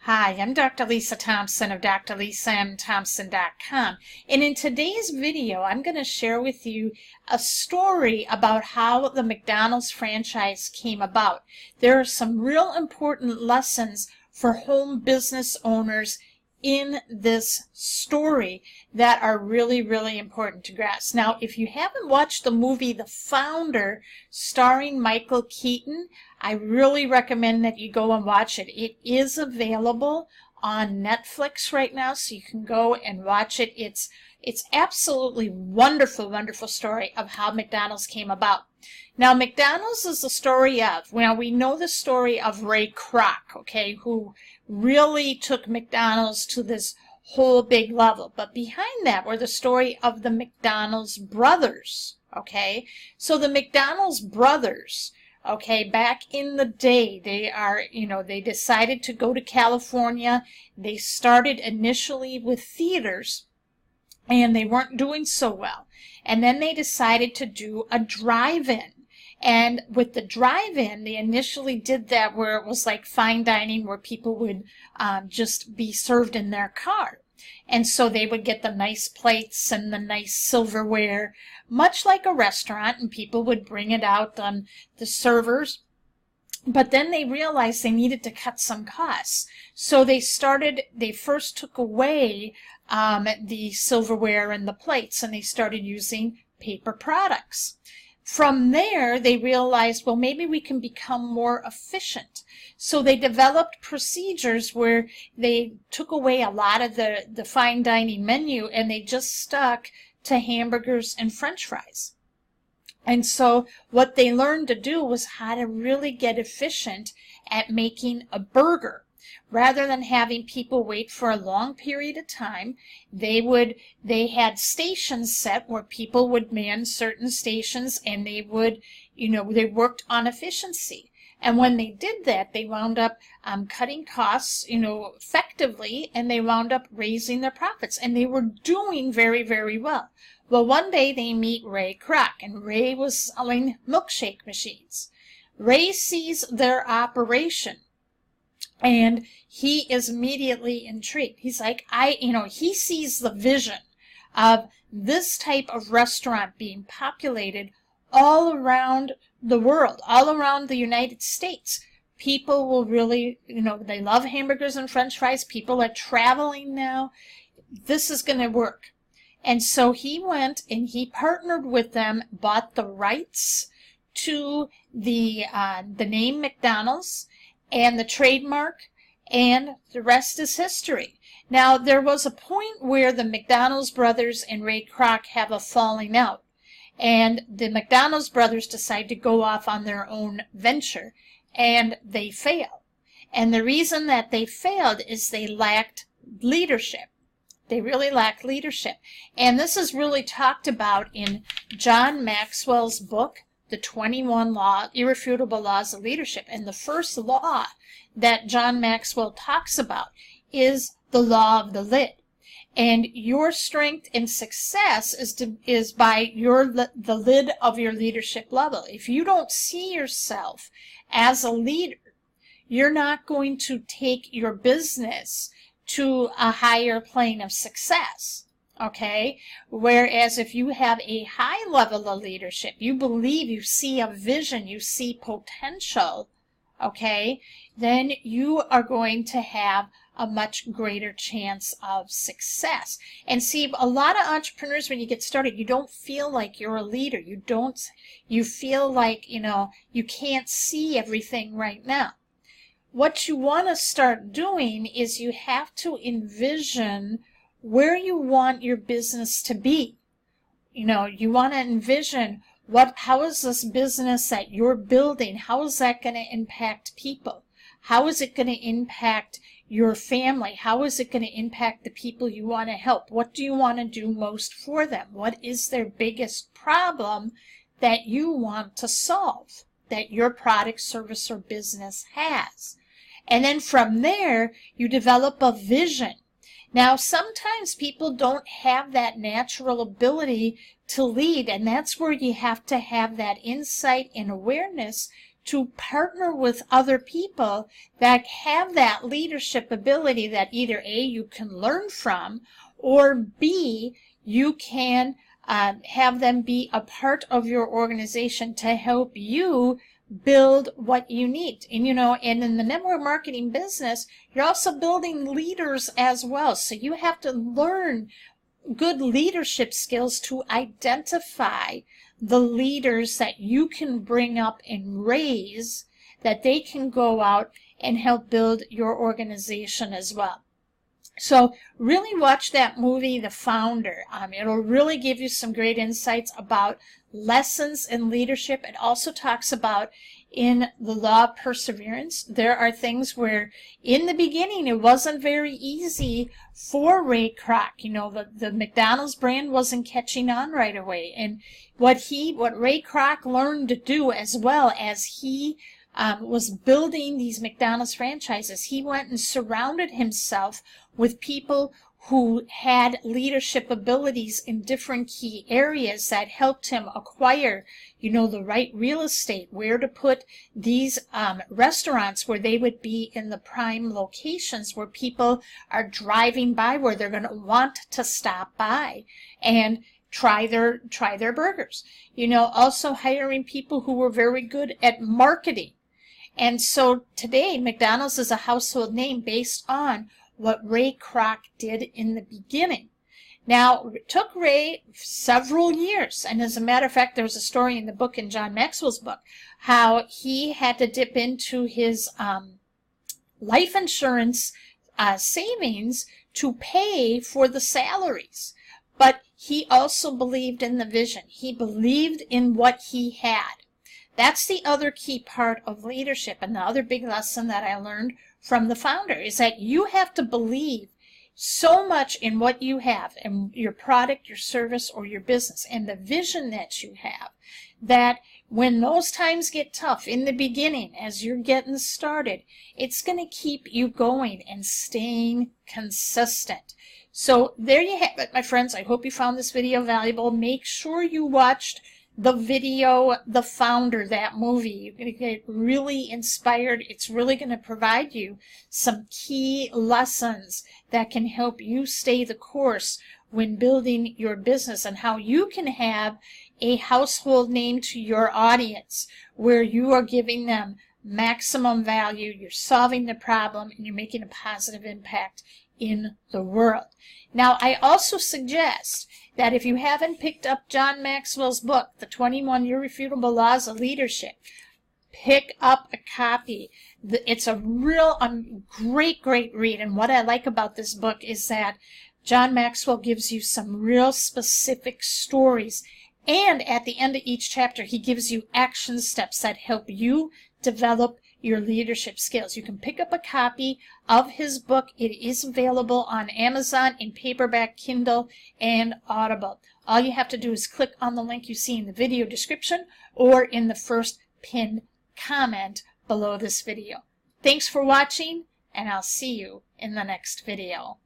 Hi, I'm Dr. Lisa Thompson of drlisamthompson.com, and in today's video I'm going to share with you a story about how the McDonald's franchise came about. There are some real important lessons for home business owners in this story that are really important to grasp. Now, if you haven't watched the movie The Founder starring Michael Keaton, I really recommend that you go and watch it. It is available on Netflix right now, so you can go and watch it. It's absolutely wonderful story of how McDonald's came about. Now, McDonald's is the story of, well, we know the story of Ray Kroc, okay, who really took McDonald's to this whole big level. But behind that were the story of the McDonald's brothers, okay? So the McDonald's brothers, okay, back in the day, they decided to go to California. They started initially with theaters, and they weren't doing so well. And then they decided to do a drive-in. And with the drive-in, they initially did that where it was like fine dining, where people would just be served in their car. And so they would get the nice plates and the nice silverware, much like a restaurant, and people would bring it out on the servers. But then they realized they needed to cut some costs. So they first took away the silverware and the plates, and they started using paper products. From there, they realized, well, maybe we can become more efficient. So they developed procedures where they took away a lot of the fine dining menu, and they just stuck to hamburgers and French fries. And so what they learned to do was how to really get efficient at making a burger. Rather than having people wait for a long period of time, they had stations set where people would man certain stations, and they worked on efficiency. And when they did that, they wound up cutting costs, effectively, and they wound up raising their profits. And they were doing very well. Well, one day they meet Ray Kroc, and Ray was selling milkshake machines. Ray sees their operation, and he is immediately intrigued. He's like, he sees the vision of this type of restaurant being populated all around the world, all around the United States. People will really, they love hamburgers and French fries. People are traveling now. This is going to work. And so he went and he partnered with them, bought the rights to the name McDonald's and the trademark, and the rest is history. Now, there was a point where the McDonald's brothers and Ray Kroc have a falling out, and the McDonald's brothers decide to go off on their own venture, and they fail. And the reason that they failed is they lacked leadership. They really lacked leadership. And this is really talked about in John Maxwell's book, The 21 Irrefutable Laws of Leadership. And the first law that John Maxwell talks about is the law of the lid. And your strength and success is by the lid of your leadership level. If you don't see yourself as a leader, you're not going to take your business to a higher plane of success. Okay? Whereas if you have a high level of leadership, you believe, you see a vision, you see potential, okay, then you are going to have a much greater chance of success. And see, a lot of entrepreneurs, when you get started, you don't feel like you're a leader. You feel like, you can't see everything right now. What you want to start doing is you have to envision where you want your business to be. You want to envision how is this business that you're building, how is that going to impact people? How is it going to impact your family? How is it going to impact the people you want to help? What do you want to do most for them? What is their biggest problem that you want to solve, that your product, service, or business has? And then from there, you develop a vision. Now, sometimes people don't have that natural ability to lead, and that's where you have to have that insight and awareness to partner with other people that have that leadership ability that either A, you can learn from, or B, you can have them be a part of your organization to help you build what you need. And and in the network marketing business, you're also building leaders as well. So you have to learn good leadership skills to identify the leaders that you can bring up and raise, that they can go out and help build your organization as well. So really watch that movie, The Founder. It'll really give you some great insights about lessons in leadership. It also talks about in the law of perseverance. There are things where in the beginning it wasn't very easy for Ray Kroc. The McDonald's brand wasn't catching on right away. And what Ray Kroc learned to do, as well as he was building these McDonald's franchises, he went and surrounded himself with people who had leadership abilities in different key areas that helped him acquire, the right real estate, where to put these restaurants where they would be in the prime locations where people are driving by, where they're going to want to stop by and try their burgers. Also hiring people who were very good at marketing. And so today, McDonald's is a household name based on what Ray Kroc did in the beginning. Now, it took Ray several years, and as a matter of fact, there's a story in the book, in John Maxwell's book, how he had to dip into his life insurance savings to pay for the salaries. But he also believed in the vision. He believed in what he had. That's the other key part of leadership, and the other big lesson that I learned from The Founder is that you have to believe so much in what you have, in your product, your service, or your business, and the vision that you have, that when those times get tough in the beginning, as you're getting started, it's going to keep you going and staying consistent. So there you have it, my friends. I hope you found this video valuable. Make sure you watched the video, The Founder, that movie. You're going to get really inspired. It's really going to provide you some key lessons that can help you stay the course when building your business, and how you can have a household name to your audience where you are giving them maximum value, you're solving the problem, and you're making a positive impact in the world. Now, I also suggest that if you haven't picked up John Maxwell's book, The 21 Irrefutable Laws of Leadership, pick up a copy. It's a real great read, and what I like about this book is that John Maxwell gives you some real specific stories, and at the end of each chapter, he gives you action steps that help you develop your leadership skills. You can pick up a copy of his book. It is available on Amazon in paperback, Kindle, and Audible. All you have to do is click on the link you see in the video description or in the first pinned comment below this video. Thanks for watching, and I'll see you in the next video.